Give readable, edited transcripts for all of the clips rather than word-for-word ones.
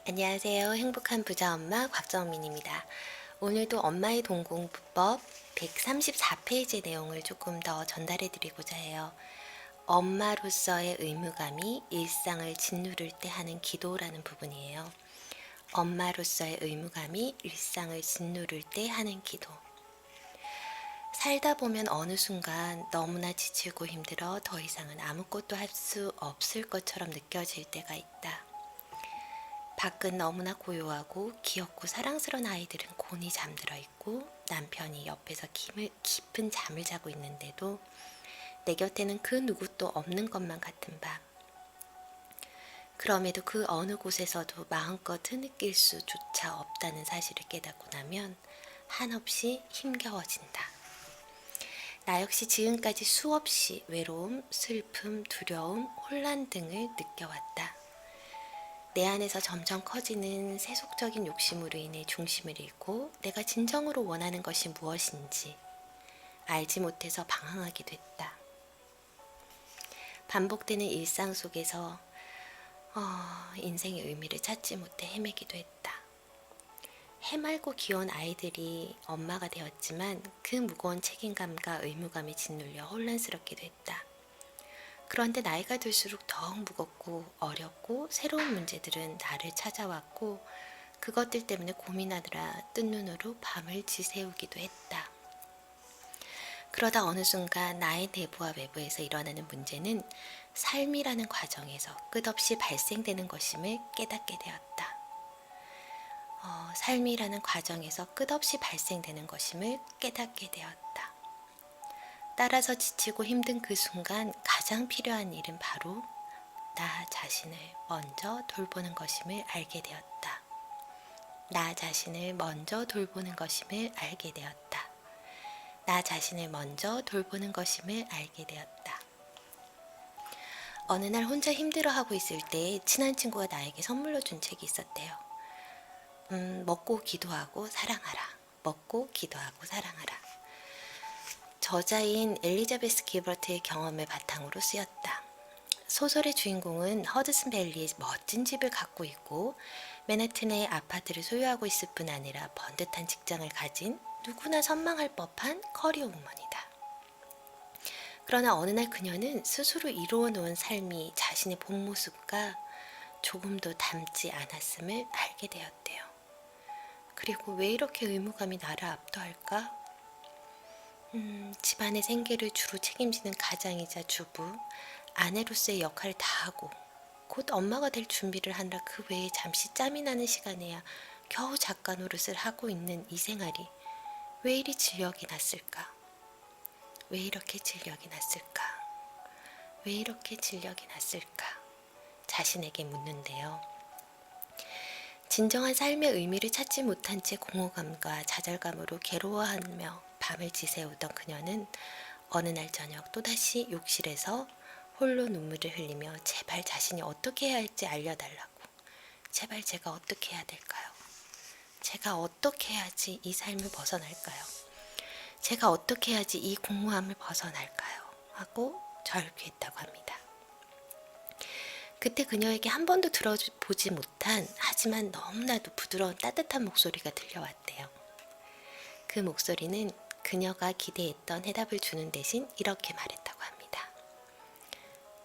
안녕하세요. 행복한 부자 엄마 곽정민입니다. 오늘도 엄마의 동공부법 134페이지 내용을 조금 더 전달해 드리고자 해요. 엄마로서의 의무감이 일상을 짓누를 때 하는 기도라는 부분이에요. 엄마로서의 의무감이 일상을 짓누를 때 하는 기도. 살다 보면 어느 순간 너무나 지치고 힘들어 더 이상은 아무것도 할 수 없을 것처럼 느껴질 때가 있다. 밖은 너무나 고요하고 귀엽고 사랑스러운 아이들은 곤히 잠들어 있고 남편이 옆에서 깊은 잠을 자고 있는데도 내 곁에는 그 누구도 없는 것만 같은 밤. 그럼에도 그 어느 곳에서도 마음껏 흐느낄 수조차 없다는 사실을 깨닫고 나면 한없이 힘겨워진다. 나 역시 지금까지 수없이 외로움, 슬픔, 두려움, 혼란 등을 느껴왔다. 내 안에서 점점 커지는 세속적인 욕심으로 인해 중심을 잃고 내가 진정으로 원하는 것이 무엇인지 알지 못해서 방황하게 됐다. 반복되는 일상 속에서 인생의 의미를 찾지 못해 헤매기도 했다. 해맑고 귀여운 아이들이 엄마가 되었지만 그 무거운 책임감과 의무감에 짓눌려 혼란스럽기도 했다. 그런데 나이가 들수록 더욱 무겁고 어렵고 새로운 문제들은 나를 찾아왔고 그것들 때문에 고민하느라 뜬 눈으로 밤을 지새우기도 했다. 그러다 어느 순간 나의 내부와 외부에서 일어나는 문제는 삶이라는 과정에서 끝없이 발생되는 것임을 깨닫게 되었다. 삶이라는 과정에서 끝없이 발생되는 것임을 깨닫게 되었다. 따라서 지치고 힘든 그 순간 가장 필요한 일은 바로 나 자신을 먼저 돌보는 것임을 알게 되었다. 나 자신을 먼저 돌보는 것임을 알게 되었다. 나 자신을 먼저 돌보는 것임을 알게 되었다. 어느 날 혼자 힘들어하고 있을 때 친한 친구가 나에게 선물로 준 책이 있었대요. 먹고 기도하고 사랑하라. 먹고 기도하고 사랑하라. 저자인 엘리자베스 기버트의 경험을 바탕으로 쓰였다. 소설의 주인공은 허드슨 밸리에 멋진 집을 갖고 있고 맨해튼의 아파트를 소유하고 있을 뿐 아니라 번듯한 직장을 가진 누구나 선망할 법한 커리어 우먼이다. 그러나 어느 날 그녀는 스스로 이루어 놓은 삶이 자신의 본 모습과 조금도 닮지 않았음을 알게 되었대요. 그리고 왜 이렇게 의무감이 나를 압도할까? 집안의 생계를 주로 책임지는 가장이자 주부, 아내로서의 역할을 다하고 곧 엄마가 될 준비를 하느라 그 외에 잠시 짬이 나는 시간에야 겨우 작가 노릇을 하고 있는 이 생활이 왜 이리 진력이 났을까? 왜 이렇게 진력이 났을까? 왜 이렇게 진력이 났을까? 자신에게 묻는데요. 진정한 삶의 의미를 찾지 못한 채 공허감과 좌절감으로 괴로워하며 밤을 지새우던 그녀는 어느 날 저녁 또다시 욕실에서 홀로 눈물을 흘리며 제발 자신이 어떻게 해야 할지 알려달라고, 제발 제가 어떻게 해야 될까요? 제가 어떻게 해야지 이 삶을 벗어날까요? 제가 어떻게 해야지 이 공허함을 벗어날까요? 하고 절규했다고 합니다. 그때 그녀에게 한 번도 들어보지 못한 하지만 너무나도 부드러운 따뜻한 목소리가 들려왔대요. 그 목소리는 그녀가 기대했던 해답을 주는 대신 이렇게 말했다고 합니다.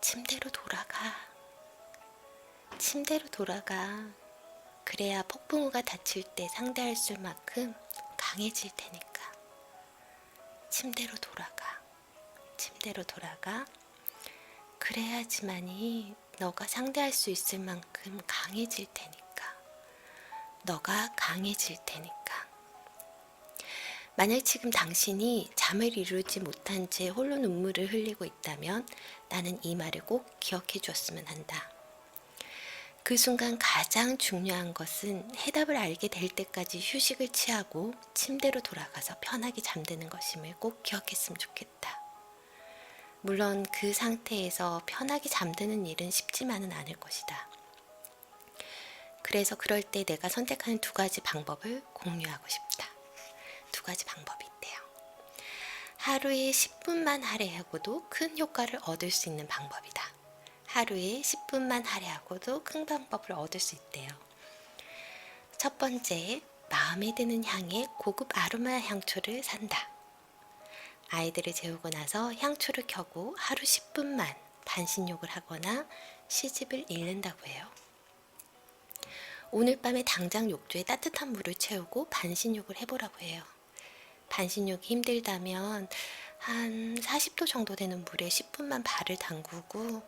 침대로 돌아가. 침대로 돌아가. 그래야 폭풍우가 닥칠 때 상대할 만큼 강해질 테니까. 침대로 돌아가. 침대로 돌아가. 그래야지만이 너가 상대할 수 있을 만큼 강해질 테니까. 너가 강해질 테니까. 만약 지금 당신이 잠을 이루지 못한 채 홀로 눈물을 흘리고 있다면 나는 이 말을 꼭 기억해 주었으면 한다. 그 순간 가장 중요한 것은 해답을 알게 될 때까지 휴식을 취하고 침대로 돌아가서 편하게 잠드는 것임을 꼭 기억했으면 좋겠다. 물론 그 상태에서 편하게 잠드는 일은 쉽지만은 않을 것이다. 그래서 그럴 때 내가 선택하는 두 가지 방법을 공유하고 싶다. 두 가지 방법이 있대요. 하루에 10분만 할애하고도 큰 효과를 얻을 수 있는 방법이다. 하루에 10분만 할애하고도 큰 방법을 얻을 수 있대요. 첫 번째, 마음에 드는 향의 고급 아로마 향초를 산다. 아이들을 재우고 나서 향초를 켜고 하루 10분만 반신욕을 하거나 시집을 읽는다고 해요. 오늘 밤에 당장 욕조에 따뜻한 물을 채우고 반신욕을 해보라고 해요. 반신욕이 힘들다면 한 40도 정도 되는 물에 10분만 발을 담그고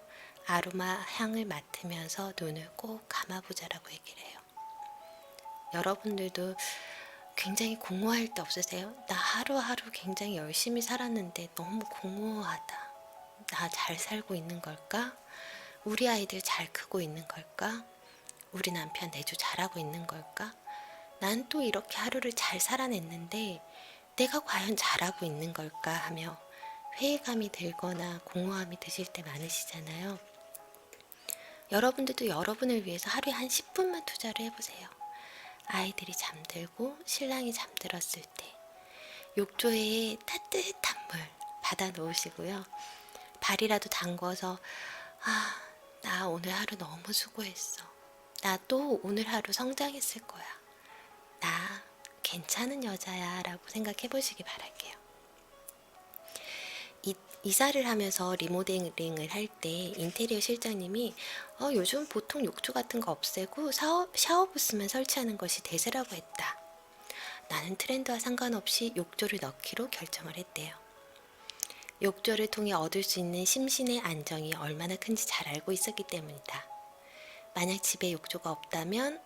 아로마 향을 맡으면서 눈을 꼭 감아보자라고 얘기를 해요. 여러분들도 굉장히 공허할 때 없으세요? 나 하루하루 굉장히 열심히 살았는데 너무 공허하다. 나 잘 살고 있는 걸까? 우리 아이들 잘 크고 있는 걸까? 우리 남편 내조 잘하고 있는 걸까? 난 또 이렇게 하루를 잘 살아냈는데 내가 과연 잘하고 있는 걸까 하며 회의감이 들거나 공허함이 드실 때 많으시잖아요. 여러분들도 여러분을 위해서 하루에 한 10분만 투자를 해보세요. 아이들이 잠들고 신랑이 잠들었을 때 욕조에 따뜻한 물 받아 놓으시고요. 발이라도 담궈서 나 오늘 하루 너무 수고했어. 나 또 오늘 하루 성장했을 거야. 나 괜찮은 여자야 라고 생각해 보시기 바랄게요. 이사를 하면서 리모델링을 할 때 인테리어 실장님이 요즘 보통 욕조 같은 거 없애고 샤워부스만 설치하는 것이 대세라고 했다. 나는 트렌드와 상관없이 욕조를 넣기로 결정을 했대요. 욕조를 통해 얻을 수 있는 심신의 안정이 얼마나 큰지 잘 알고 있었기 때문이다. 만약 집에 욕조가 없다면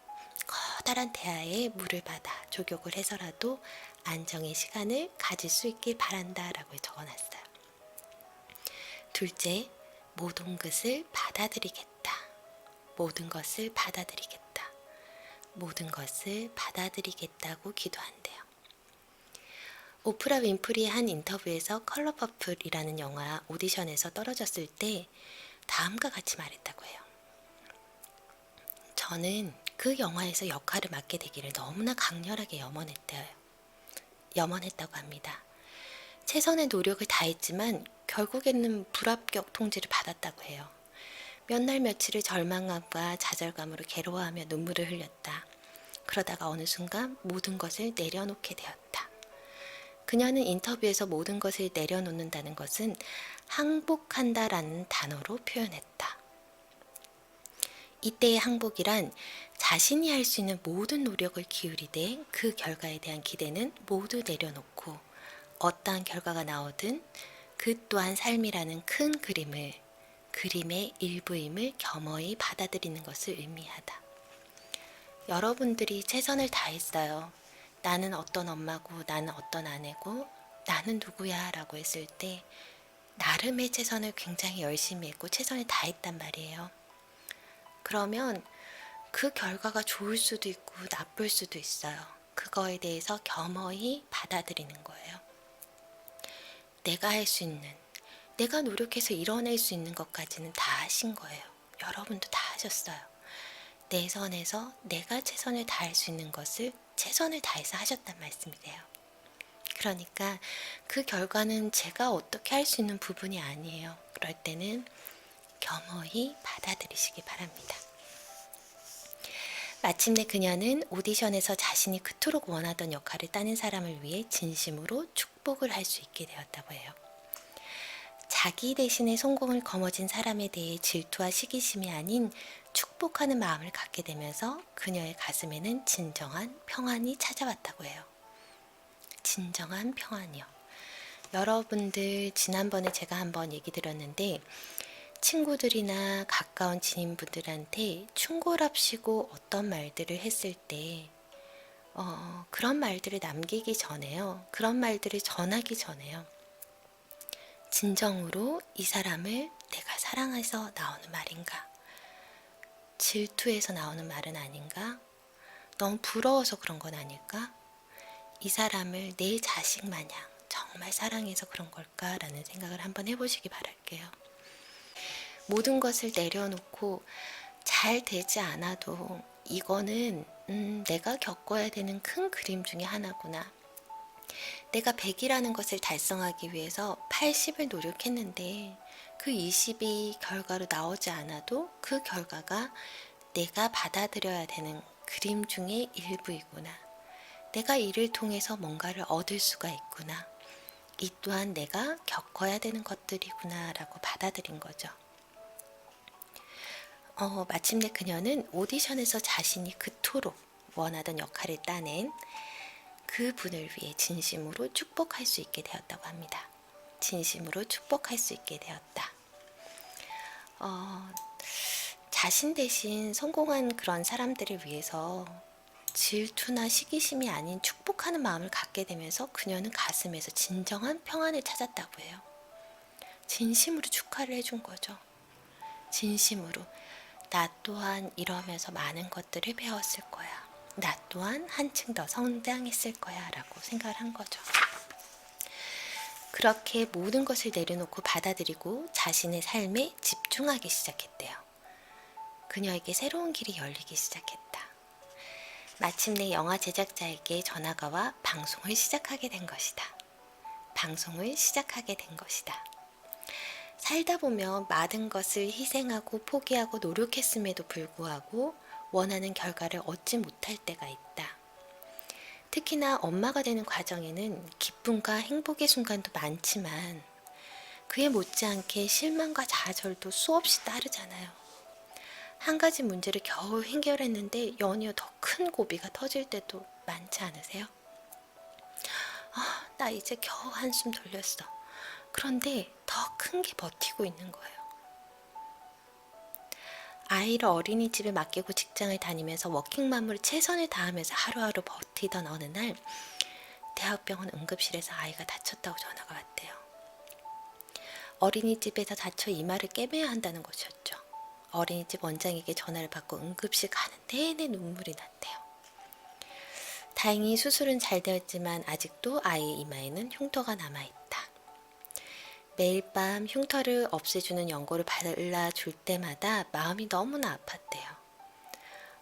커다란 대야에 물을 받아 조격을 해서라도 안정의 시간을 가질 수 있길 바란다 라고 적어놨어요. 둘째, 모든 것을 받아들이겠다. 모든 것을 받아들이겠다. 모든 것을 받아들이겠다고 기도한대요. 오프라 윈프리의 한 인터뷰에서 컬러 퍼플이라는 영화 오디션에서 떨어졌을 때 다음과 같이 말했다고 해요. 저는 그 영화에서 역할을 맡게 되기를 너무나 강렬하게 염원했다고 합니다. 최선의 노력을 다했지만 결국에는 불합격 통지를 받았다고 해요. 몇 날 며칠을 절망감과 좌절감으로 괴로워하며 눈물을 흘렸다. 그러다가 어느 순간 모든 것을 내려놓게 되었다. 그녀는 인터뷰에서 모든 것을 내려놓는다는 것은 항복한다라는 단어로 표현했다. 이때의 항복이란 자신이 할 수 있는 모든 노력을 기울이되 그 결과에 대한 기대는 모두 내려놓고 어떠한 결과가 나오든 그 또한 삶이라는 큰 그림의 일부임을 겸허히 받아들이는 것을 의미하다. 여러분들이 최선을 다했어요. 나는 어떤 엄마고 나는 어떤 아내고 나는 누구야 라고 했을 때 나름의 최선을 굉장히 열심히 했고 최선을 다했단 말이에요. 그러면 그 결과가 좋을 수도 있고 나쁠 수도 있어요. 그거에 대해서 겸허히 받아들이는 거예요. 내가 할 수 있는, 내가 노력해서 이뤄낼 수 있는 것까지는 다 하신 거예요. 여러분도 다 하셨어요. 내 선에서 내가 최선을 다할 수 있는 것을 최선을 다해서 하셨단 말씀이세요. 그러니까 그 결과는 제가 어떻게 할 수 있는 부분이 아니에요. 그럴 때는 겸허히 받아들이시기 바랍니다. 마침내 그녀는 오디션에서 자신이 그토록 원하던 역할을 따낸 사람을 위해 진심으로 축복을 할 수 있게 되었다고 해요. 자기 대신에 성공을 거머쥔 사람에 대해 질투와 시기심이 아닌 축복하는 마음을 갖게 되면서 그녀의 가슴에는 진정한 평안이 찾아왔다고 해요. 진정한 평안이요. 여러분들 지난번에 제가 한번 얘기 드렸는데 친구들이나 가까운 지인분들한테 충고랍시고 어떤 말들을 했을 때 그런 말들을 남기기 전에요. 그런 말들을 전하기 전에요. 진정으로 이 사람을 내가 사랑해서 나오는 말인가? 질투해서 나오는 말은 아닌가? 너무 부러워서 그런 건 아닐까? 이 사람을 내 자식 마냥 정말 사랑해서 그런 걸까라는 생각을 한번 해보시기 바랄게요. 모든 것을 내려놓고 잘 되지 않아도 이거는 내가 겪어야 되는 큰 그림 중에 하나구나. 내가 100이라는 것을 달성하기 위해서 80을 노력했는데 그 20이 결과로 나오지 않아도 그 결과가 내가 받아들여야 되는 그림 중의 일부이구나. 내가 이를 통해서 뭔가를 얻을 수가 있구나. 이 또한 내가 겪어야 되는 것들이구나 라고 받아들인 거죠. 마침내 그녀는 오디션에서 자신이 그토록 원하던 역할을 따낸 그 분을 위해 진심으로 축복할 수 있게 되었다고 합니다. 진심으로 축복할 수 있게 되었다. 자신 대신 성공한 그런 사람들을 위해서 질투나 시기심이 아닌 축복하는 마음을 갖게 되면서 그녀는 가슴에서 진정한 평안을 찾았다고 해요. 진심으로 축하를 해준 거죠. 진심으로. 나 또한 이러면서 많은 것들을 배웠을 거야. 나 또한 한층 더 성장했을 거야 라고 생각을 한 거죠. 그렇게 모든 것을 내려놓고 받아들이고 자신의 삶에 집중하기 시작했대요. 그녀에게 새로운 길이 열리기 시작했다. 마침내 영화 제작자에게 전화가 와 방송을 시작하게 된 것이다. 방송을 시작하게 된 것이다. 살다 보면 많은 것을 희생하고 포기하고 노력했음에도 불구하고 원하는 결과를 얻지 못할 때가 있다. 특히나 엄마가 되는 과정에는 기쁨과 행복의 순간도 많지만 그에 못지않게 실망과 좌절도 수없이 따르잖아요. 한 가지 문제를 겨우 해결했는데 연이어 더 큰 고비가 터질 때도 많지 않으세요? 나 이제 겨우 한숨 돌렸어. 그런데 더 큰 게 버티고 있는 거예요. 아이를 어린이집에 맡기고 직장을 다니면서 워킹맘으로 최선을 다하면서 하루하루 버티던 어느 날 대학병원 응급실에서 아이가 다쳤다고 전화가 왔대요. 어린이집에서 다쳐 이마를 꿰매야 한다는 것이었죠. 어린이집 원장에게 전화를 받고 응급실 가는 내내 눈물이 났대요. 다행히 수술은 잘 되었지만 아직도 아이의 이마에는 흉터가 남아있다. 매일 밤 흉터를 없애주는 연고를 발라줄 때마다 마음이 너무나 아팠대요.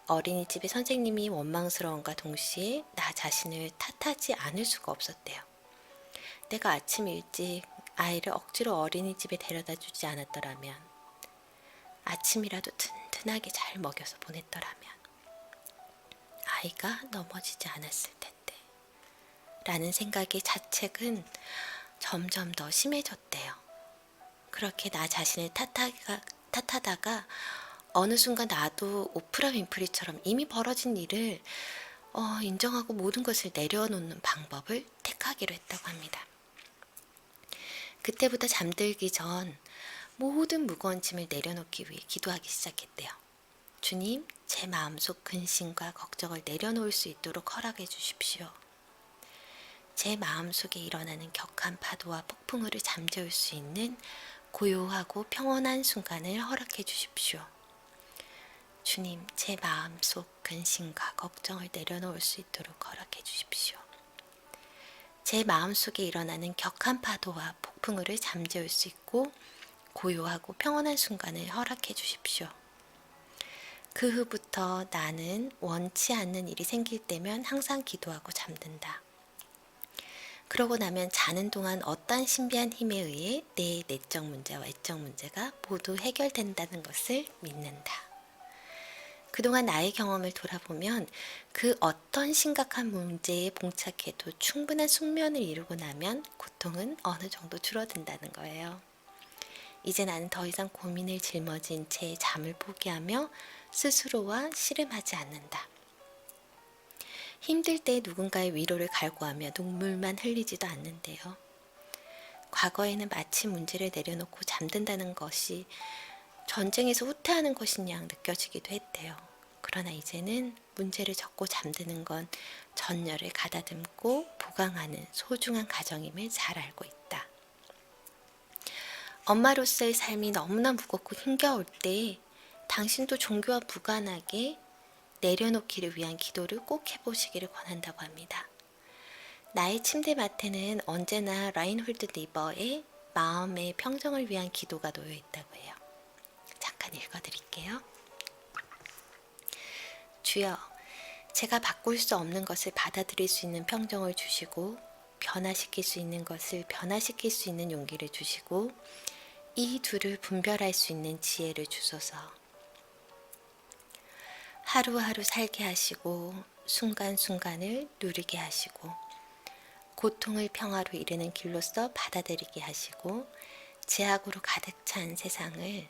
어린이집의 선생님이 원망스러움과 동시에 나 자신을 탓하지 않을 수가 없었대요. 내가 아침 일찍 아이를 억지로 어린이집에 데려다 주지 않았더라면, 아침이라도 든든하게 잘 먹여서 보냈더라면 아이가 넘어지지 않았을 텐데 라는 생각의 자책은 점점 더 심해졌대요. 그렇게 나 자신을 탓하다가 어느 순간 나도 오프라 윈프리처럼 이미 벌어진 일을 인정하고 모든 것을 내려놓는 방법을 택하기로 했다고 합니다. 그때부터 잠들기 전 모든 무거운 짐을 내려놓기 위해 기도하기 시작했대요. 주님, 제 마음속 근심과 걱정을 내려놓을 수 있도록 허락해 주십시오. 제 마음속에 일어나는 격한 파도와 폭풍을 잠재울 수 있는 고요하고 평온한 순간을 허락해 주십시오. 주님, 제 마음속 근심과 걱정을 내려놓을 수 있도록 허락해 주십시오. 제 마음속에 일어나는 격한 파도와 폭풍을 잠재울 수 있고 고요하고 평온한 순간을 허락해 주십시오. 그 후부터 나는 원치 않는 일이 생길 때면 항상 기도하고 잠든다. 그러고 나면 자는 동안 어떠한 신비한 힘에 의해 내 내적 문제와 외적 문제가 모두 해결된다는 것을 믿는다. 그동안 나의 경험을 돌아보면 그 어떤 심각한 문제에 봉착해도 충분한 숙면을 이루고 나면 고통은 어느 정도 줄어든다는 거예요. 이제 나는 더 이상 고민을 짊어진 채 잠을 포기하며 스스로와 씨름하지 않는다. 힘들 때 누군가의 위로를 갈구하며 눈물만 흘리지도 않는데요. 과거에는 마치 문제를 내려놓고 잠든다는 것이 전쟁에서 후퇴하는 것인 양 느껴지기도 했대요. 그러나 이제는 문제를 접고 잠드는 건 전열을 가다듬고 보강하는 소중한 과정임을 잘 알고 있다. 엄마로서의 삶이 너무나 무겁고 힘겨울 때 당신도 종교와 무관하게 내려놓기를 위한 기도를 꼭 해보시기를 권한다고 합니다. 나의 침대맡에는 언제나 라인홀드 리버의 마음의 평정을 위한 기도가 놓여 있다고 해요. 잠깐 읽어드릴게요. 주여, 제가 바꿀 수 없는 것을 받아들일 수 있는 평정을 주시고 변화시킬 수 있는 것을 변화시킬 수 있는 용기를 주시고 이 둘을 분별할 수 있는 지혜를 주소서. 하루하루 살게 하시고 순간순간을 누리게 하시고 고통을 평화로 이르는 길로서 받아들이게 하시고 제약으로 가득 찬 세상을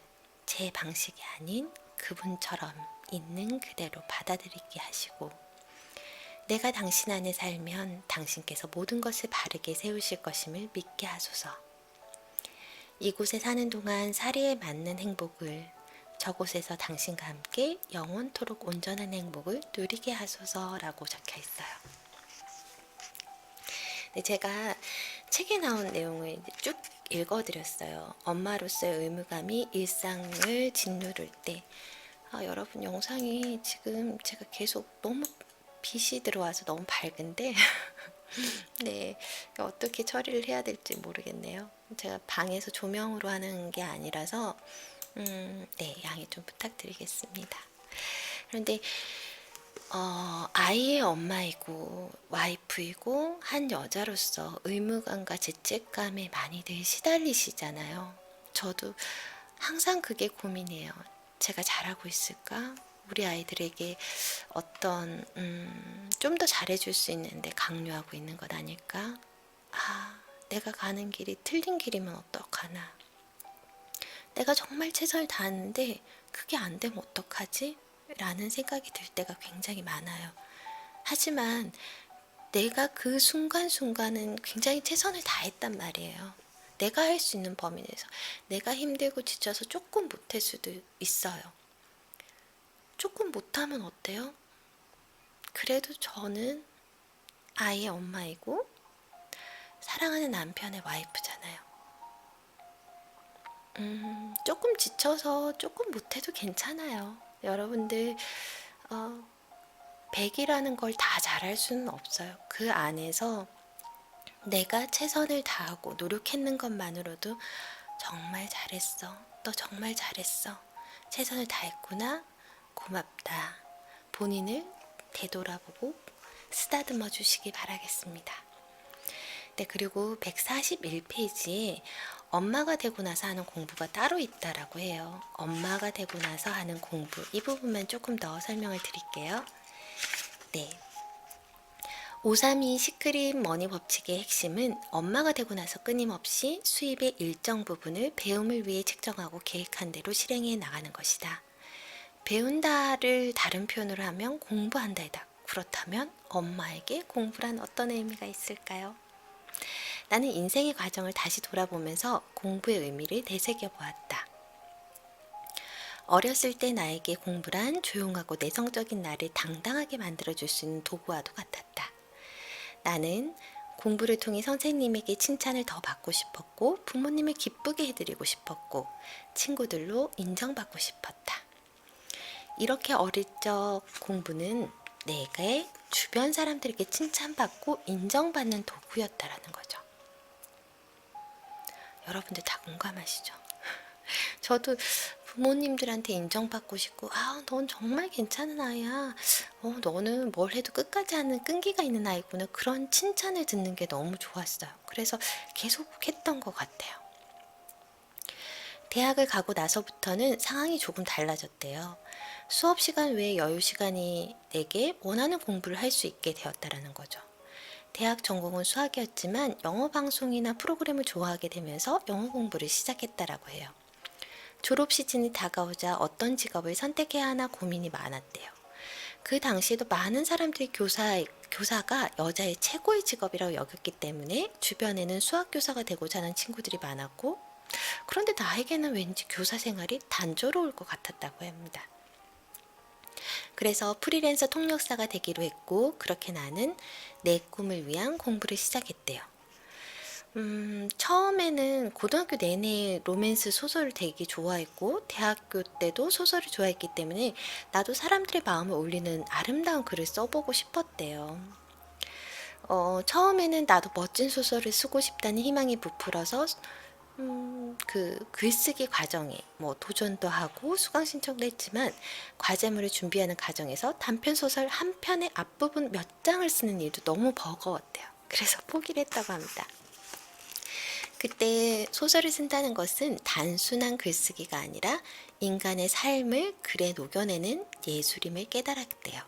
제 방식이 아닌 그분처럼 있는 그대로 받아들이게 하시고 내가 당신 안에 살면 당신께서 모든 것을 바르게 세우실 것임을 믿게 하소서. 이곳에 사는 동안 사리에 맞는 행복을 저곳에서 당신과 함께 영원토록 온전한 행복을 누리게 하소서라고 적혀 있어요. 네, 제가 책에 나온 내용을 쭉 읽어드렸어요. 엄마로서의 의무감이 일상을 짓누를 때 여러분 영상이 지금 제가 계속 너무 빛이 들어와서 너무 밝은데 네, 어떻게 처리를 해야 될지 모르겠네요. 제가 방에서 조명으로 하는 게 아니라서 네, 양해 좀 부탁드리겠습니다. 그런데 아이의 엄마이고 와이프이고 한 여자로서 의무감과 죄책감에 많이들 시달리시잖아요. 저도 항상 그게 고민이에요. 제가 잘하고 있을까? 우리 아이들에게 어떤 좀 더 잘해줄 수 있는데 강요하고 있는 것 아닐까? 내가 가는 길이 틀린 길이면 어떡하나? 내가 정말 최선을 다하는데 그게 안 되면 어떡하지? 라는 생각이 들 때가 굉장히 많아요. 하지만 내가 그 순간순간은 굉장히 최선을 다했단 말이에요. 내가 할 수 있는 범위 내에서 내가 힘들고 지쳐서 조금 못할 수도 있어요. 조금 못하면 어때요? 그래도 저는 아이의 엄마이고 사랑하는 남편의 와이프잖아요. 조금 지쳐서 조금 못해도 괜찮아요. 여러분들 100이라는 걸 다 잘할 수는 없어요. 그 안에서 내가 최선을 다하고 노력했는 것만으로도 정말 잘했어. 너 정말 잘했어. 최선을 다했구나. 고맙다. 본인을 되돌아보고 쓰다듬어 주시기 바라겠습니다. 네, 그리고 141페이지에 엄마가 되고 나서 하는 공부가 따로 있다라고 해요. 엄마가 되고 나서 하는 공부, 이 부분만 조금 더 설명을 드릴게요. 네. 532 시크릿 머니 법칙의 핵심은 엄마가 되고 나서 끊임없이 수입의 일정 부분을 배움을 위해 책정하고 계획한 대로 실행해 나가는 것이다. 배운다를 다른 표현으로 하면 공부한다이다. 그렇다면 엄마에게 공부란 어떤 의미가 있을까요? 나는 인생의 과정을 다시 돌아보면서 공부의 의미를 되새겨보았다. 어렸을 때 나에게 공부란 조용하고 내성적인 나를 당당하게 만들어줄 수 있는 도구와도 같았다. 나는 공부를 통해 선생님에게 칭찬을 더 받고 싶었고 부모님을 기쁘게 해드리고 싶었고 친구들로 인정받고 싶었다. 이렇게 어릴 적 공부는 내게 주변 사람들에게 칭찬받고 인정받는 도구였다라는 거죠. 여러분들 다 공감하시죠? 저도 부모님들한테 인정받고 싶고 넌 정말 괜찮은 아이야. 너는 뭘 해도 끝까지 하는 끈기가 있는 아이구나. 그런 칭찬을 듣는 게 너무 좋았어요. 그래서 계속 했던 것 같아요. 대학을 가고 나서부터는 상황이 조금 달라졌대요. 수업 시간 외에 여유 시간이 내게 원하는 공부를 할 수 있게 되었다라는 거죠. 대학 전공은 수학이었지만 영어 방송이나 프로그램을 좋아하게 되면서 영어 공부를 시작했다라고 해요. 졸업 시즌이 다가오자 어떤 직업을 선택해야 하나 고민이 많았대요. 그 당시에도 많은 사람들이 교사가 여자의 최고의 직업이라고 여겼기 때문에 주변에는 수학교사가 되고자 하는 친구들이 많았고, 그런데 나에게는 왠지 교사 생활이 단조로울 것 같았다고 합니다. 그래서 프리랜서 통역사가 되기로 했고, 그렇게 나는 내 꿈을 위한 공부를 시작했대요. 처음에는 고등학교 내내 로맨스 소설을 되게 좋아했고 대학교 때도 소설을 좋아했기 때문에 나도 사람들의 마음을 울리는 아름다운 글을 써보고 싶었대요. 처음에는 나도 멋진 소설을 쓰고 싶다는 희망이 부풀어서 그 글쓰기 과정에 도전도 하고 수강 신청도 했지만 과제물을 준비하는 과정에서 단편 소설 한 편의 앞부분 몇 장을 쓰는 일도 너무 버거웠대요. 그래서 포기를 했다고 합니다. 그때 소설을 쓴다는 것은 단순한 글쓰기가 아니라 인간의 삶을 글에 녹여내는 예술임을 깨달았대요.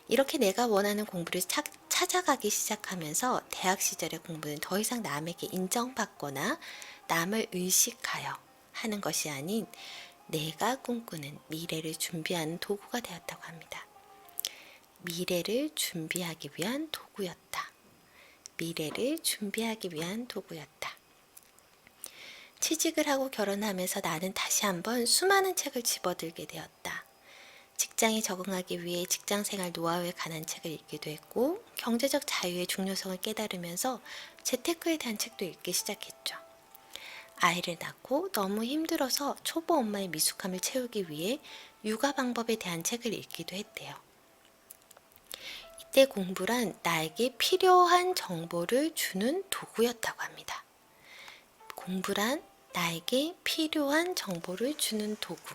이렇게 내가 원하는 공부를 찾아가기 시작하면서 대학 시절의 공부는 더 이상 남에게 인정받거나 남을 의식하여 하는 것이 아닌 내가 꿈꾸는 미래를 준비하는 도구가 되었다고 합니다. 미래를 준비하기 위한 도구였다. 미래를 준비하기 위한 도구였다. 취직을 하고 결혼하면서 나는 다시 한번 수많은 책을 집어들게 되었다. 직장에 적응하기 위해 직장생활 노하우에 관한 책을 읽기도 했고 경제적 자유의 중요성을 깨달으면서 재테크에 대한 책도 읽기 시작했죠. 아이를 낳고 너무 힘들어서 초보 엄마의 미숙함을 채우기 위해 육아 방법에 대한 책을 읽기도 했대요. 이때 공부란 나에게 필요한 정보를 주는 도구였다고 합니다. 공부란 나에게 필요한 정보를 주는 도구.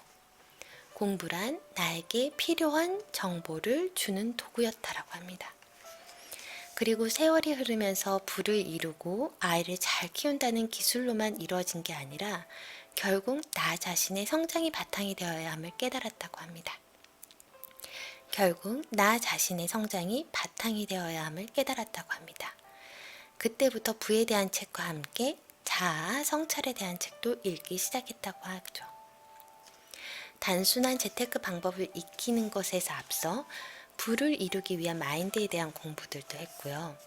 공부란 나에게 필요한 정보를 주는 도구였다라고 합니다. 그리고 세월이 흐르면서 부를 이루고 아이를 잘 키운다는 기술로만 이루어진 게 아니라 결국 나 자신의 성장이 바탕이 되어야 함을 깨달았다고 합니다. 결국 나 자신의 성장이 바탕이 되어야 함을 깨달았다고 합니다. 그때부터 부에 대한 책과 함께 자아 성찰에 대한 책도 읽기 시작했다고 하죠. 단순한 재테크 방법을 익히는 것에서 앞서 부를 이루기 위한 마인드에 대한 공부들도 했고요.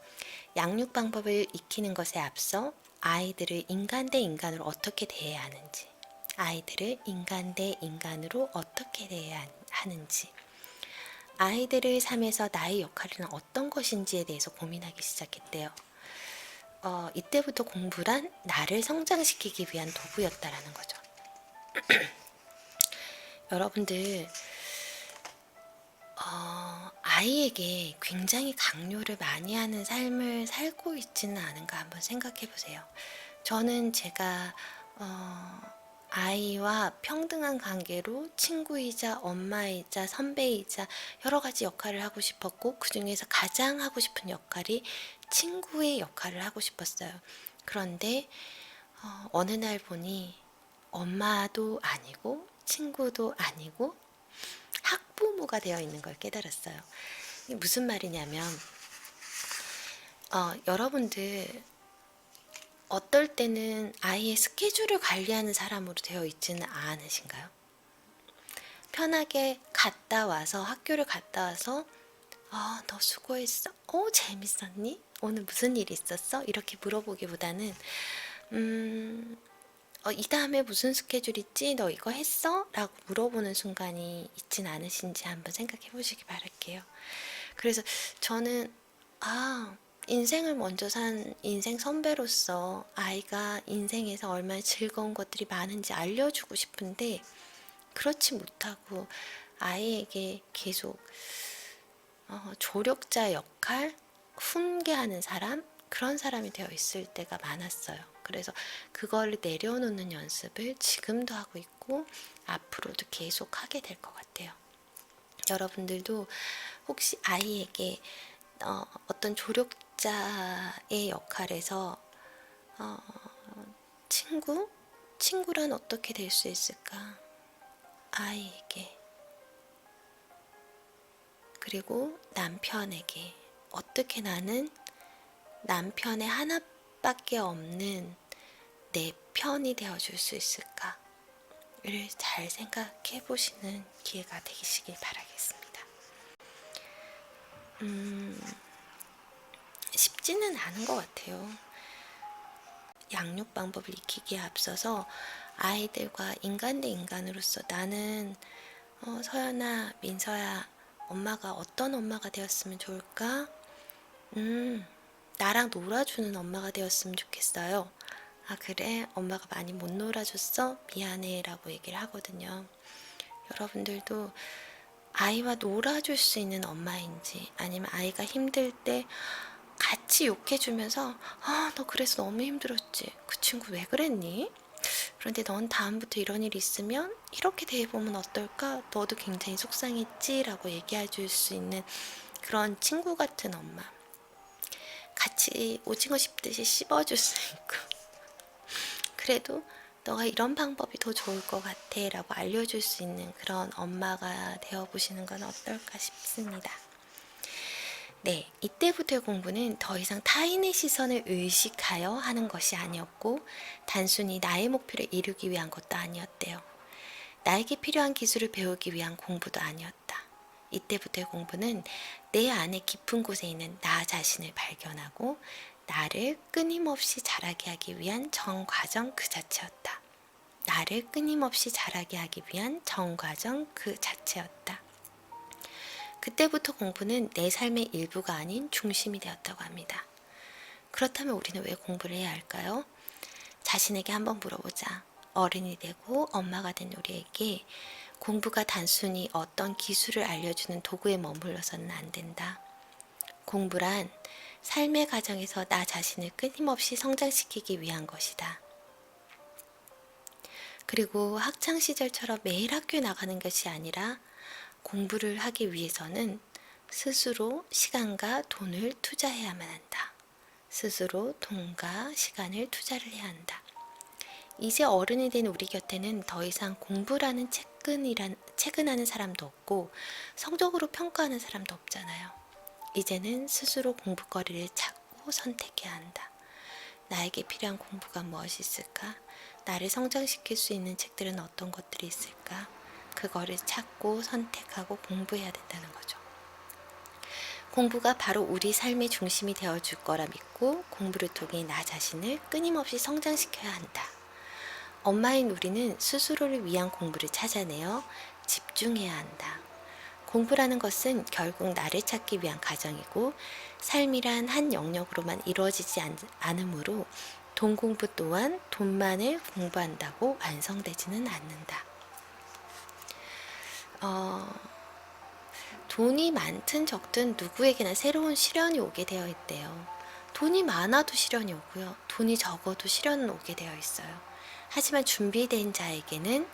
양육 방법을 익히는 것에 앞서 아이들을 인간 대 인간으로 어떻게 대해야 하는지, 아이들을 인간 대 인간으로 어떻게 대해야 하는지, 아이들의 삶에서 나의 역할은 어떤 것인지에 대해서 고민하기 시작했대요. 이때부터 공부란 나를 성장시키기 위한 도구였다라는 거죠. 여러분들 아이에게 굉장히 강요를 많이 하는 삶을 살고 있지는 않은가 한번 생각해 보세요. 저는 제가 아이와 평등한 관계로 친구이자 엄마이자 선배이자 여러 가지 역할을 하고 싶었고 그 중에서 가장 하고 싶은 역할이 친구의 역할을 하고 싶었어요. 그런데 어느 날 보니 엄마도 아니고 친구도 아니고 학부모가 되어 있는 걸 깨달았어요. 이게 무슨 말이냐면 여러분들 어떨 때는 아이의 스케줄을 관리하는 사람으로 되어 있지는 않으신가요? 편하게 갔다 와서 학교를 갔다 와서 너 수고했어? 재밌었니? 오늘 무슨 일 있었어? 이렇게 물어보기보다는 이 다음에 무슨 스케줄 있지? 너 이거 했어? 라고 물어보는 순간이 있진 않으신지 한번 생각해 보시기 바랄게요. 그래서 저는 인생을 먼저 산 인생 선배로서 아이가 인생에서 얼마나 즐거운 것들이 많은지 알려주고 싶은데 그렇지 못하고 아이에게 계속 조력자 역할, 훈계하는 사람, 그런 사람이 되어 있을 때가 많았어요. 그래서 그걸 내려놓는 연습을 지금도 하고 있고 앞으로도 계속 하게 될 것 같아요. 여러분들도 혹시 아이에게 어떤 조력자의 역할에서 친구란 어떻게 될 수 있을까? 아이에게 그리고 남편에게 어떻게 나는 남편의 하나밖에 없는 내 편이 되어줄 수 있을까를 잘 생각해 보시는 기회가 되시길 바라겠습니다. 쉽지는 않은 것 같아요. 양육 방법을 익히기에 앞서서 아이들과 인간 대 인간으로서 나는 서연아, 민서야, 엄마가 어떤 엄마가 되었으면 좋을까? 나랑 놀아주는 엄마가 되었으면 좋겠어요. 그래? 엄마가 많이 못 놀아줬어? 미안해 라고 얘기를 하거든요. 여러분들도 아이와 놀아줄 수 있는 엄마인지 아니면 아이가 힘들 때 같이 욕해주면서 너 그래서 너무 힘들었지? 그 친구 왜 그랬니? 그런데 넌 다음부터 이런 일이 있으면 이렇게 대해보면 어떨까? 너도 굉장히 속상했지? 라고 얘기해줄 수 있는 그런 친구 같은 엄마, 같이 오징어 씹듯이 씹어줄 수 있고 그래도 너가 이런 방법이 더 좋을 것 같아 라고 알려줄 수 있는 그런 엄마가 되어보시는 건 어떨까 싶습니다. 네, 이때부터의 공부는 더 이상 타인의 시선을 의식하여 하는 것이 아니었고 단순히 나의 목표를 이루기 위한 것도 아니었대요. 나에게 필요한 기술을 배우기 위한 공부도 아니었다. 이때부터의 공부는 내 안에 깊은 곳에 있는 나 자신을 발견하고 나를 끊임없이 자라게 하기 위한 정과정 그 자체였다. 나를 끊임없이 자라게 하기 위한 정과정 그 자체였다. 그때부터 공부는 내 삶의 일부가 아닌 중심이 되었다고 합니다. 그렇다면 우리는 왜 공부를 해야 할까요? 자신에게 한번 물어보자. 어른이 되고 엄마가 된 우리에게 공부가 단순히 어떤 기술을 알려주는 도구에 머물러서는 안 된다. 공부란 삶의 과정에서 나 자신을 끊임없이 성장시키기 위한 것이다. 그리고 학창시절처럼 매일 학교에 나가는 것이 아니라 공부를 하기 위해서는 스스로 시간과 돈을 투자해야만 한다. 스스로 돈과 시간을 투자를 해야 한다. 이제 어른이 된 우리 곁에는 더 이상 공부라는 체근하는 사람도 없고 성적으로 평가하는 사람도 없잖아요. 이제는 스스로 공부거리를 찾고 선택해야 한다. 나에게 필요한 공부가 무엇이 있을까? 나를 성장시킬 수 있는 책들은 어떤 것들이 있을까? 그거를 찾고 선택하고 공부해야 된다는 거죠. 공부가 바로 우리 삶의 중심이 되어줄 거라 믿고 공부를 통해 나 자신을 끊임없이 성장시켜야 한다. 엄마인 우리는 스스로를 위한 공부를 찾아내어 집중해야 한다. 공부라는 것은 결국 나를 찾기 위한 과정이고 삶이란 한 영역으로만 이루어지지 않으므로 돈 공부 또한 돈만을 공부한다고 완성되지는 않는다. 돈이 많든 적든 누구에게나 새로운 시련이 오게 되어 있대요. 돈이 많아도 시련이 오고요. 돈이 적어도 시련은 오게 되어 있어요. 하지만 준비된 자에게는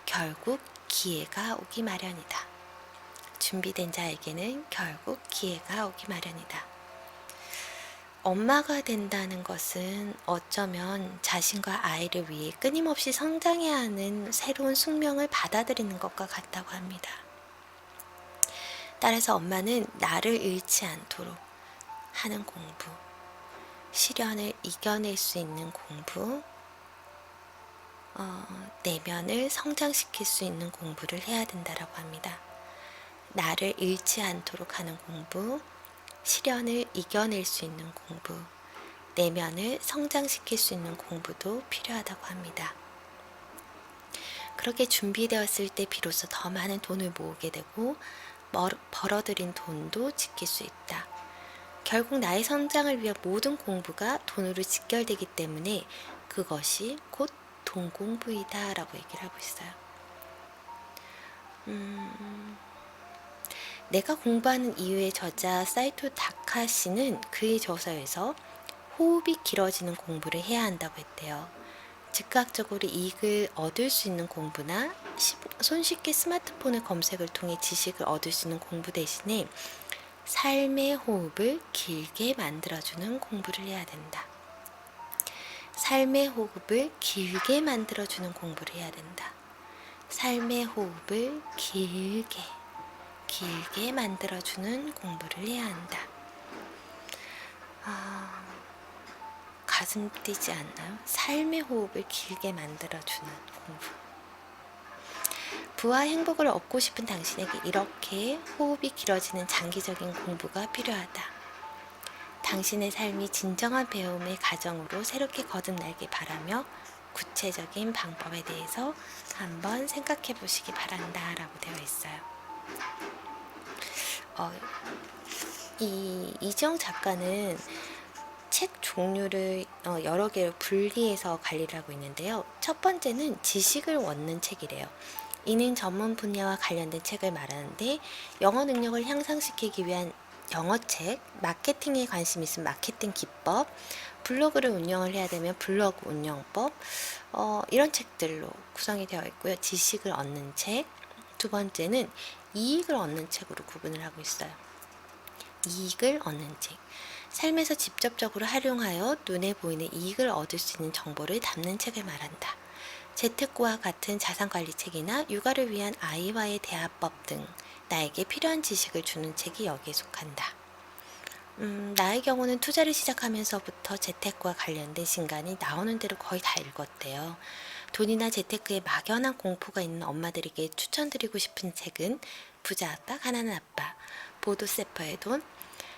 결국 기회가 오기 마련이다. 준비된 자에게는 결국 기회가 오기 마련이다. 엄마가 된다는 것은 어쩌면 자신과 아이를 위해 끊임없이 성장해야 하는 새로운 숙명을 받아들이는 것과 같다고 합니다. 따라서 엄마는 나를 잃지 않도록 하는 공부, 시련을 이겨낼 수 있는 공부, 내면을 성장시킬 수 있는 공부를 해야 된다고 합니다. 나를 잃지 않도록 하는 공부, 시련을 이겨낼 수 있는 공부, 내면을 성장시킬 수 있는 공부도 필요하다고 합니다. 그렇게 준비되었을 때 비로소 더 많은 돈을 모으게 되고 벌어들인 돈도 지킬 수 있다. 결국 나의 성장을 위한 모든 공부가 돈으로 직결되기 때문에 그것이 곧 돈 공부이다 라고 얘기를 하고 있어요. 내가 공부하는 이유의 저자 사이토 다카시는 그의 저서에서 호흡이 길어지는 공부를 해야 한다고 했대요. 즉각적으로 이익을 얻을 수 있는 공부나 손쉽게 스마트폰의 검색을 통해 지식을 얻을 수 있는 공부 대신에 삶의 호흡을 길게 만들어주는 공부를 해야 된다. 삶의 호흡을 길게 만들어주는 공부를 해야 된다. 삶의 호흡을 길게 만들어주는 공부를 해야 한다. 가슴 뛰지 않나요? 삶의 호흡을 길게 만들어주는 공부. 부와 행복을 얻고 싶은 당신에게 이렇게 호흡이 길어지는 장기적인 공부가 필요하다. 당신의 삶이 진정한 배움의 과정으로 새롭게 거듭나길 바라며 구체적인 방법에 대해서 한번 생각해 보시기 바란다 라고 되어 있어요. 이지영 작가는 책 종류를 여러 개로 분리해서 관리를 하고 있는데요. 첫 번째는 지식을 얻는 책이래요. 이는 전문 분야와 관련된 책을 말하는데 영어 능력을 향상시키기 위한 영어책, 마케팅에 관심 있으면 마케팅 기법, 블로그를 운영을 해야 되면 블로그 운영법, 이런 책들로 구성이 되어 있고요. 지식을 얻는 책. 두 번째는 이익을 얻는 책으로 구분을 하고 있어요. 이익을 얻는 책. 삶에서 직접적으로 활용하여 눈에 보이는 이익을 얻을 수 있는 정보를 담는 책을 말한다. 재테크와 같은 자산관리 책이나 육아를 위한 아이와의 대화법 등 나에게 필요한 지식을 주는 책이 여기에 속한다. 나의 경우는 투자를 시작하면서부터 재테크와 관련된 신간이 나오는 대로 거의 다 읽었대요. 돈이나 재테크에 막연한 공포가 있는 엄마들에게 추천드리고 싶은 책은 부자 아빠, 가난한 아빠, 보도 세퍼의 돈,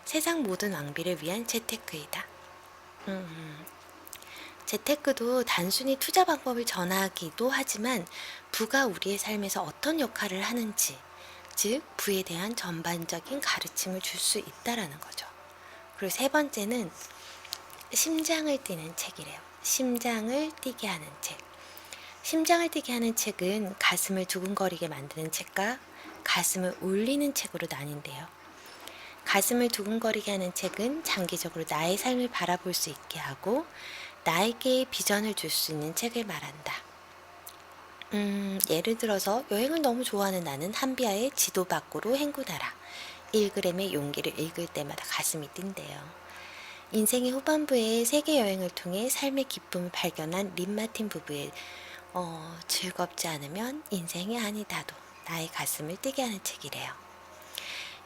세상 모든 왕비를 위한 재테크이다. 재테크도 단순히 투자 방법을 전하기도 하지만 부가 우리의 삶에서 어떤 역할을 하는지, 즉 부에 대한 전반적인 가르침을 줄 수 있다라는 거죠. 그리고 세 번째는 심장을 뛰는 책이래요. 심장을 뛰게 하는 책. 심장을 뛰게 하는 책은 가슴을 두근거리게 만드는 책과 가슴을 울리는 책으로 나뉜대요. 가슴을 두근거리게 하는 책은 장기적으로 나의 삶을 바라볼 수 있게 하고 나에게 비전을 줄 수 있는 책을 말한다. 예를 들어서 여행을 너무 좋아하는 나는 한비아의 지도 밖으로 헹구나라 1g의 용기를 읽을 때마다 가슴이 뛴대요. 인생의 후반부에 세계 여행을 통해 삶의 기쁨을 발견한 린 마틴 부부의 즐겁지 않으면 인생이 아니다도 나의 가슴을 뛰게 하는 책이래요.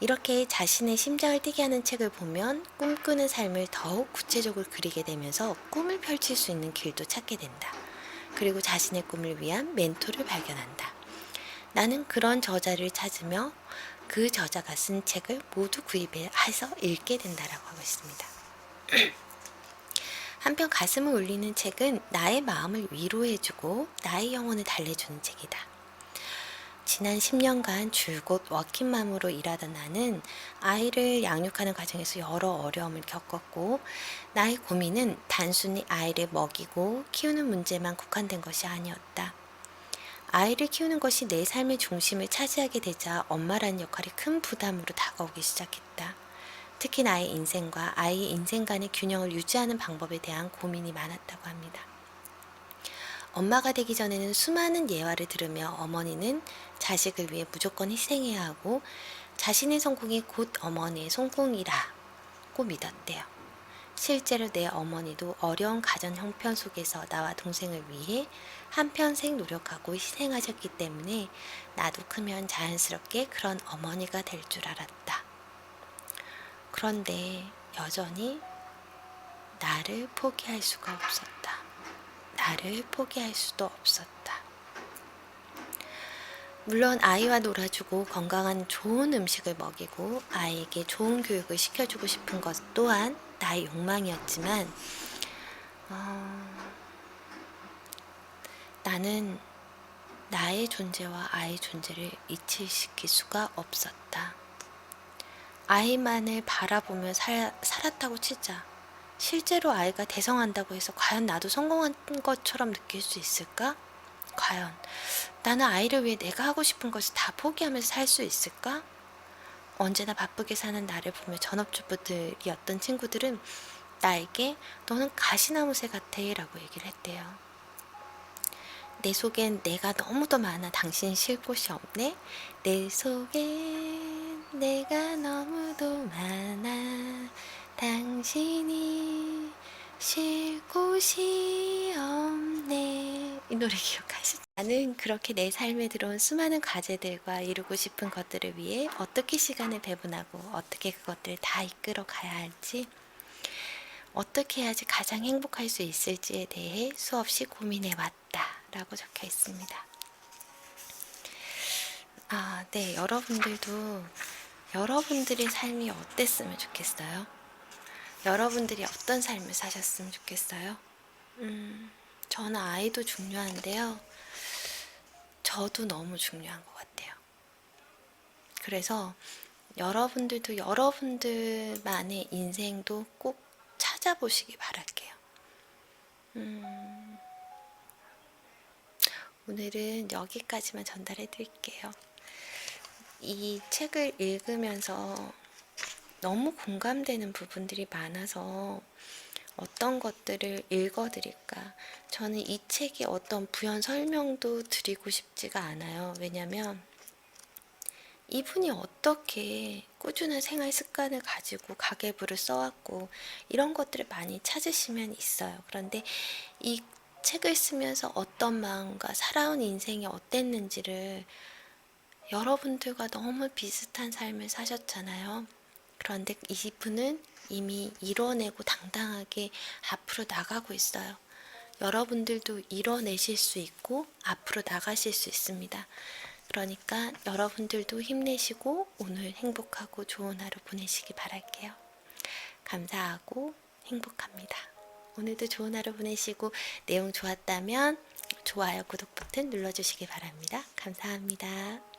이렇게 자신의 심장을 뛰게 하는 책을 보면 꿈꾸는 삶을 더욱 구체적으로 그리게 되면서 꿈을 펼칠 수 있는 길도 찾게 된다. 그리고 자신의 꿈을 위한 멘토를 발견한다. 나는 그런 저자를 찾으며 그 저자가 쓴 책을 모두 구입해서 읽게 된다라고 하고 있습니다. 한편 가슴을 울리는 책은 나의 마음을 위로해주고 나의 영혼을 달래주는 책이다. 지난 10년간 줄곧 워킹맘으로 일하던 나는 아이를 양육하는 과정에서 여러 어려움을 겪었고 나의 고민은 단순히 아이를 먹이고 키우는 문제만 국한된 것이 아니었다. 아이를 키우는 것이 내 삶의 중심을 차지하게 되자 엄마라는 역할이 큰 부담으로 다가오기 시작했다. 특히 나의 인생과 아이의 인생 간의 균형을 유지하는 방법에 대한 고민이 많았다고 합니다. 엄마가 되기 전에는 수많은 예화를 들으며 어머니는 자식을 위해 무조건 희생해야 하고 자신의 성공이 곧 어머니의 성공이라고 믿었대요. 실제로 내 어머니도 어려운 가정 형편 속에서 나와 동생을 위해 한평생 노력하고 희생하셨기 때문에 나도 크면 자연스럽게 그런 어머니가 될 줄 알았다. 그런데 여전히 나를 포기할 수가 없었다. 나를 포기할 수도 없었다. 물론 아이와 놀아주고 건강한 좋은 음식을 먹이고 아이에게 좋은 교육을 시켜주고 싶은 것 또한 나의 욕망이었지만 나는 나의 존재와 아이의 존재를 이치시킬 수가 없었다. 아이만을 바라보며 살았다고 치자. 실제로 아이가 대성한다고 해서 과연 나도 성공한 것처럼 느낄 수 있을까? 과연 나는 아이를 위해 내가 하고 싶은 것을 다 포기하면서 살 수 있을까? 언제나 바쁘게 사는 나를 보며 전업주부들이었던 친구들은 나에게 너는 가시나무새 같아 라고 얘기를 했대요. 내 속엔 내가 너무도 많아 당신 쉴 곳이 없네. 내 속엔 내가 너무도 많아 당신이 쉴 곳이 없네. 이 노래 기억하시죠? 나는 그렇게 내 삶에 들어온 수많은 과제들과 이루고 싶은 것들을 위해 어떻게 시간을 배분하고 어떻게 그것들을 다 이끌어 가야 할지 어떻게 해야지 가장 행복할 수 있을지에 대해 수없이 고민해 왔다 라고 적혀 있습니다. 네, 여러분들도 여러분들의 삶이 어땠으면 좋겠어요? 여러분들이 어떤 삶을 사셨으면 좋겠어요? 저는 아이도 중요한데요. 저도 너무 중요한 것 같아요. 그래서 여러분들도 여러분들만의 인생도 꼭 찾아보시기 바랄게요. 오늘은 여기까지만 전달해 드릴게요. 이 책을 읽으면서 너무 공감되는 부분들이 많아서 어떤 것들을 읽어드릴까? 저는 이 책이 어떤 부연 설명도 드리고 싶지가 않아요. 왜냐면 이분이 어떻게 꾸준한 생활 습관을 가지고 가계부를 써왔고 이런 것들을 많이 찾으시면 있어요. 그런데 이 책을 쓰면서 어떤 마음과 살아온 인생이 어땠는지를 여러분들과 너무 비슷한 삶을 사셨잖아요. 그런데 이분은 이미 이뤄내고 당당하게 앞으로 나가고 있어요. 여러분들도 이뤄내실 수 있고 앞으로 나가실 수 있습니다. 그러니까 여러분들도 힘내시고 오늘 행복하고 좋은 하루 보내시기 바랄게요. 감사하고 행복합니다. 오늘도 좋은 하루 보내시고 내용 좋았다면 좋아요, 구독 버튼 눌러주시기 바랍니다. 감사합니다.